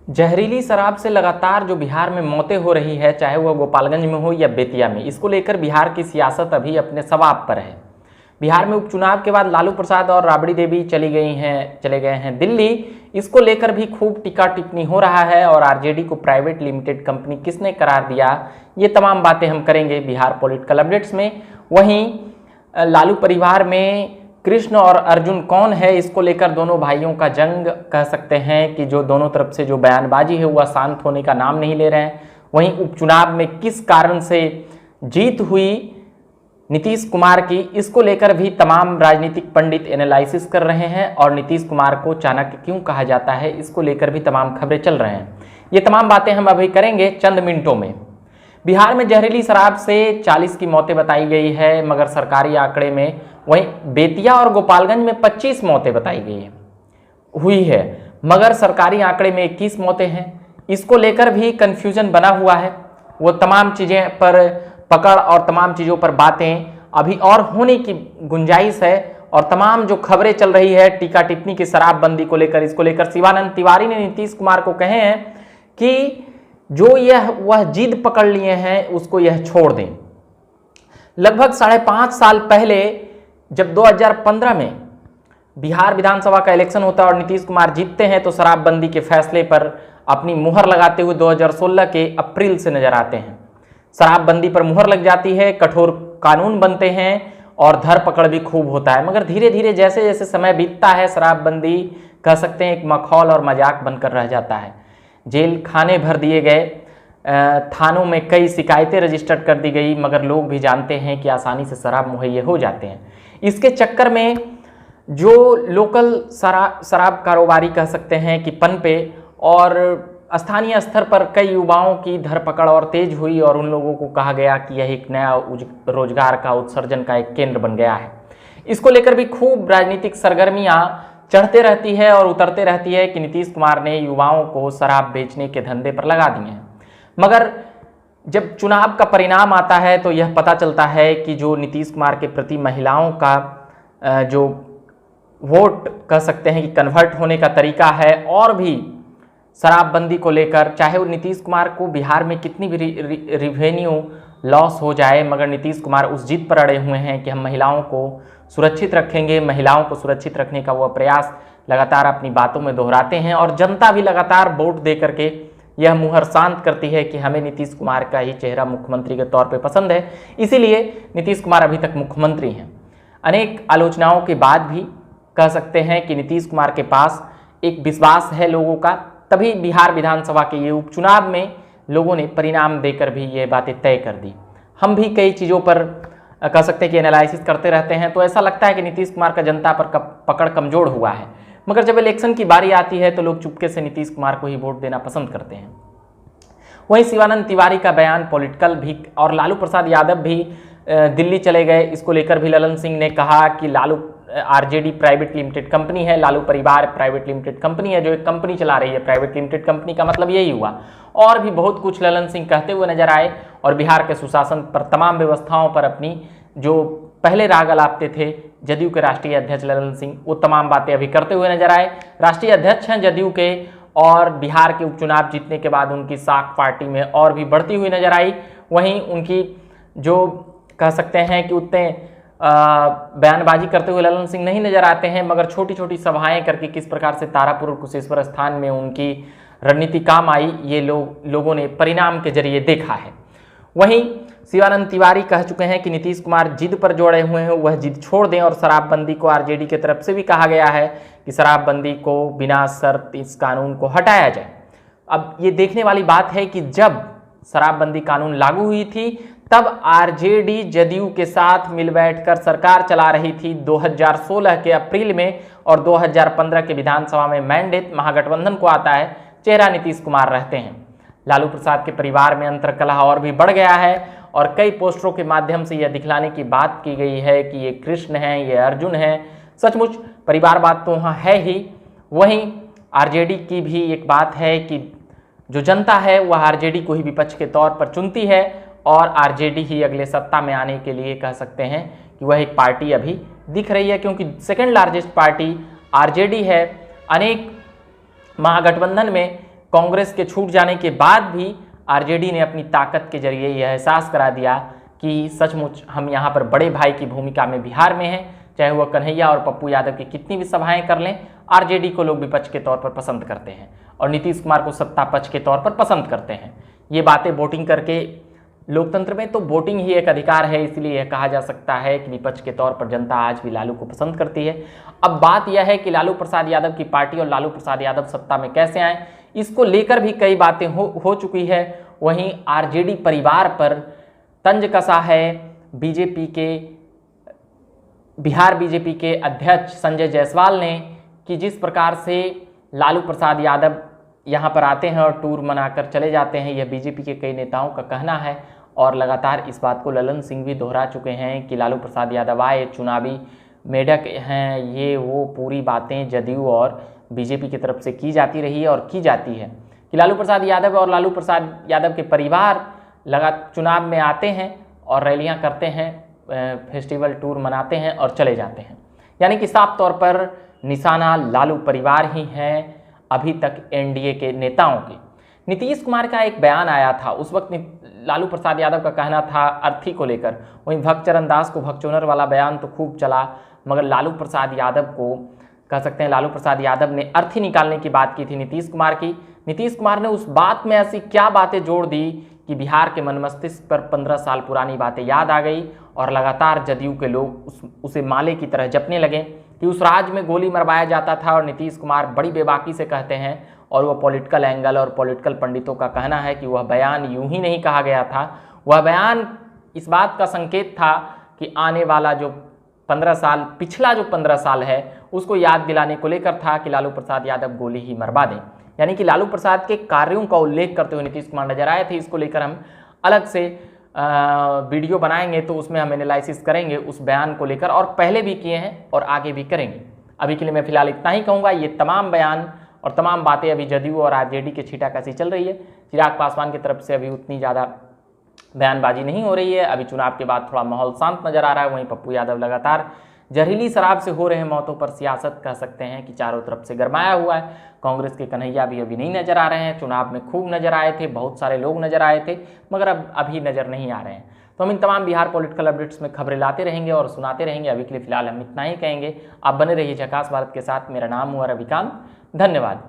जहरीली शराब से लगातार जो बिहार में मौतें हो रही है, चाहे वह गोपालगंज में हो या बेतिया में, इसको लेकर बिहार की सियासत अभी अपने सवाब पर है। बिहार में उपचुनाव के बाद लालू प्रसाद और राबड़ी देवी चले गए हैं दिल्ली। इसको लेकर भी खूब टिक्का टिप्पणी हो रहा है और आरजेडी को प्राइवेट लिमिटेड कंपनी किसने करार दिया, ये तमाम बातें हम करेंगे बिहार पॉलिटिकल अपडेट्स में। वहीं लालू परिवार में कृष्ण और अर्जुन कौन है, इसको लेकर दोनों भाइयों का जंग कह सकते हैं कि जो दोनों तरफ से जो बयानबाजी है वह शांत होने का नाम नहीं ले रहे हैं। वहीं उपचुनाव में किस कारण से जीत हुई नीतीश कुमार की, इसको लेकर भी तमाम राजनीतिक पंडित एनालिसिस कर रहे हैं और नीतीश कुमार को चाणक्य क्यों कहा जाता है, इसको लेकर भी तमाम खबरें चल रहे हैं। ये तमाम बातें हम अभी करेंगे चंद मिनटों में। बिहार में जहरीली शराब से 40 की मौतें बताई गई है, मगर सरकारी आंकड़े में वहीं बेतिया और गोपालगंज में 25 मौतें बताई गई हुई है, मगर सरकारी आंकड़े में 21 मौतें हैं। इसको लेकर भी कन्फ्यूजन बना हुआ है। वो तमाम चीज़ें पर पकड़ और तमाम चीज़ों पर बातें अभी और होने की गुंजाइश है और तमाम जो खबरें चल रही है टीका टिप्पणी की शराबबंदी को लेकर, इसको लेकर शिवानंद तिवारी ने नीतीश कुमार को कहे हैं कि जो वह जिद पकड़ लिए हैं उसको यह छोड़ दें। लगभग 5.5 साल पहले जब 2015 में बिहार विधानसभा का इलेक्शन होता है और नीतीश कुमार जीतते हैं तो शराबबंदी के फैसले पर अपनी मुहर लगाते हुए 2016 के अप्रैल से नजर आते हैं। शराबबंदी पर मुहर लग जाती है, कठोर कानून बनते हैं और धरपकड़ भी खूब होता है, मगर धीरे धीरे जैसे जैसे समय बीतता है शराबबंदी कह सकते हैं एक मखौल और मजाक बनकर रह जाता है। जेल खाने भर दिए गए, थानों में कई शिकायतें रजिस्टर्ड कर दी गई, मगर लोग भी जानते हैं कि आसानी से शराब मुहैया हो जाते हैं। इसके चक्कर में जो लोकल शराब कारोबारी कह सकते हैं कि पनपे और स्थानीय स्तर पर कई युवाओं की धरपकड़ और तेज हुई और उन लोगों को कहा गया कि यह एक नया रोजगार का उत्सर्जन का एक केंद्र बन गया है। इसको लेकर भी खूब राजनीतिक सरगर्मियां चढ़ते रहती है और उतरते रहती है कि नीतीश कुमार ने युवाओं को शराब बेचने के धंधे पर लगा दिए हैं। मगर जब चुनाव का परिणाम आता है तो यह पता चलता है कि जो नीतीश कुमार के प्रति महिलाओं का जो वोट कह सकते हैं कि कन्वर्ट होने का तरीका है, और भी शराबबंदी को लेकर चाहे वो नीतीश कुमार को बिहार में कितनी भी रिवेन्यू लॉस हो जाए, मगर नीतीश कुमार उस जिद पर अड़े हुए हैं कि हम महिलाओं को सुरक्षित रखेंगे। महिलाओं को सुरक्षित रखने का वह प्रयास लगातार अपनी बातों में दोहराते हैं और जनता भी लगातार वोट दे करके यह मुहर शांत करती है कि हमें नीतीश कुमार का ही चेहरा मुख्यमंत्री के तौर पे पसंद है, इसीलिए नीतीश कुमार अभी तक मुख्यमंत्री हैं। अनेक आलोचनाओं के बाद भी कह सकते हैं कि नीतीश कुमार के पास एक विश्वास है लोगों का, तभी बिहार विधानसभा के ये उपचुनाव में लोगों ने परिणाम देकर भी ये बातें तय कर दी। हम भी कई चीज़ों पर कह सकते हैं कि एनालिसिस करते रहते हैं, तो ऐसा लगता है कि नीतीश कुमार का जनता पर पकड़ कमजोर हुआ है, मगर जब इलेक्शन की बारी आती है तो लोग चुपके से नीतीश कुमार को ही वोट देना पसंद करते हैं। वहीं शिवानंद तिवारी का बयान पॉलिटिकल भी, और लालू प्रसाद यादव भी दिल्ली चले गए। इसको लेकर भी ललन सिंह ने कहा कि Lalu RJD private limited company है, लालू परिवार प्राइवेट लिमिटेड कंपनी है जो एक कंपनी चला रही है। प्राइवेट लिमिटेड कंपनी का मतलब यही हुआ, और भी बहुत कुछ ललन सिंह कहते हुए नजर आए और बिहार के सुशासन पर, तमाम व्यवस्थाओं पर अपनी जो पहले राग अलापते थे जदयू के राष्ट्रीय अध्यक्ष ललन सिंह, वो तमाम बातें अभी करते हुए नजर आए। राष्ट्रीय अध्यक्ष हैं जदयू के और बिहार के उपचुनाव जीतने के बाद उनकी साख पार्टी में और भी बढ़ती हुई नजर आई। वहीं उनकी जो कह सकते हैं कि उतने बयानबाजी करते हुए ललन सिंह नहीं नजर आते हैं, मगर छोटी छोटी सभाएं करके किस प्रकार से तारापुर और कुशेश्वर स्थान में उनकी रणनीति काम आई, ये लोगों ने परिणाम के जरिए देखा है। वहीं शिवानंद तिवारी कह चुके हैं कि नीतीश कुमार जिद पर जोड़े हुए हैं, वह जिद छोड़ दें, और शराबबंदी को आरजेडी की तरफ से भी कहा गया है कि शराबबंदी को बिना शर्त इस कानून को हटाया जाए। अब ये देखने वाली बात है कि जब शराबबंदी कानून लागू हुई थी तब आरजेडी जदयू के साथ मिल बैठकर सरकार चला रही थी 2016 के अप्रैल में, और 2015 के विधानसभा में मैंडेट महागठबंधन को आता है, चेहरा नीतीश कुमार रहते हैं। लालू प्रसाद के परिवार में अंतर्कलह और भी बढ़ गया है और कई पोस्टरों के माध्यम से यह दिखलाने की बात की गई है कि ये कृष्ण हैं, ये अर्जुन हैं। सचमुच परिवारवाद तो वहाँ है ही। वहीं आरजेडी की भी एक बात है कि जो जनता है वह आरजेडी को ही विपक्ष के तौर पर चुनती है और आरजेडी ही अगले सत्ता में आने के लिए कह सकते हैं कि वह एक पार्टी अभी दिख रही है, क्योंकि सेकेंड लार्जेस्ट पार्टी आरजेडी है। अनेक महागठबंधन में कांग्रेस के छूट जाने के बाद भी आरजेडी ने अपनी ताकत के जरिए यह एहसास करा दिया कि सचमुच हम यहाँ पर बड़े भाई की भूमिका में बिहार में हैं। चाहे वह कन्हैया और पप्पू यादव की कितनी भी सभाएं कर लें, आरजेडी को लोग विपक्ष के तौर पर पसंद करते हैं और नीतीश कुमार को सत्ता पक्ष के तौर पर पसंद करते हैं। ये बातें वोटिंग करके, लोकतंत्र में तो वोटिंग ही एक अधिकार है, इसलिए यह कहा जा सकता है कि विपक्ष के तौर पर जनता आज भी लालू को पसंद करती है। अब बात यह है कि लालू प्रसाद यादव की पार्टी और लालू प्रसाद यादव सत्ता में कैसे आए, इसको लेकर भी कई बातें हो चुकी है। वहीं आरजेडी परिवार पर तंज कसा है बीजेपी के, बिहार बीजेपी के अध्यक्ष संजय जायसवाल ने कि जिस प्रकार से लालू प्रसाद यादव यहाँ पर आते हैं और टूर मनाकर चले जाते हैं, यह बीजेपी के कई नेताओं का कहना है और लगातार इस बात को ललन सिंह भी दोहरा चुके हैं कि लालू प्रसाद यादव आए, चुनावी मेढक हैं, ये वो पूरी बातें जदयू और बीजेपी की तरफ से की जाती रही है और की जाती है कि लालू प्रसाद यादव और लालू प्रसाद यादव के परिवार चुनाव में आते हैं और रैलियां करते हैं, फेस्टिवल टूर मनाते हैं और चले जाते हैं। यानी कि साफ तौर पर निशाना लालू परिवार ही है अभी तक एनडीए के नेताओं की। नीतीश कुमार का एक बयान आया था, उस वक्त लालू प्रसाद यादव का कहना था अर्थी को लेकर, वहीं भक्तचरण दास को भगचोनर वाला बयान तो खूब चला, मगर लालू प्रसाद यादव को कह सकते हैं लालू प्रसाद यादव ने अर्थी निकालने की बात की थी नीतीश कुमार की। नीतीश कुमार ने उस बात में ऐसी क्या बातें जोड़ दी कि बिहार के मन मस्तिष्क पर 15 साल पुरानी बातें याद आ गई और लगातार जदयू के लोग उसे माले की तरह जपने लगे कि उस राज्य में गोली मरवाया जाता था और नीतीश कुमार बड़ी बेबाकी से कहते हैं और वह पॉलिटिकल एंगल और पॉलिटिकल पंडितों का कहना है कि वह बयान यूं ही नहीं कहा गया था, वह बयान इस बात का संकेत था कि आने वाला जो 15 साल, पिछला जो 15 साल है उसको याद दिलाने को लेकर था कि लालू प्रसाद यादव गोली ही मरवा दें। यानी कि लालू प्रसाद के कार्यों का उल्लेख करते हुए नीतीश कुमार नजर आए थे। इसको लेकर हम अलग से वीडियो बनाएंगे तो उसमें हम एनालिसिस करेंगे उस बयान को लेकर, और पहले भी किए हैं और आगे भी करेंगे। अभी के लिए मैं फिलहाल इतना ही कहूँगा। ये तमाम बयान और तमाम बातें अभी जदयू और आरजेडी के छींटाकशी चल रही है। चिराग पासवान की तरफ से अभी उतनी ज़्यादा बयानबाजी नहीं हो रही है। अभी चुनाव के बाद थोड़ा माहौल शांत नजर आ रहा है। वहीं पप्पू यादव लगातार जहरीली शराब से हो रहे मौतों पर सियासत कह सकते हैं कि चारों तरफ से गरमाया हुआ है। कांग्रेस के कन्हैया भी अभी नहीं नजर आ रहे हैं। चुनाव में खूब नजर आए थे, बहुत सारे लोग नजर आए थे, मगर अब अभी नजर नहीं आ रहे हैं। तो हम इन तमाम बिहार पॉलिटिकल अपडेट्स में खबरें लाते रहेंगे और सुनाते रहेंगे। अभी के लिए फिलहाल हम इतना ही कहेंगे। आप बने रहिए झकास भारत के साथ। मेरा नाम हुआ रविकांत। धन्यवाद।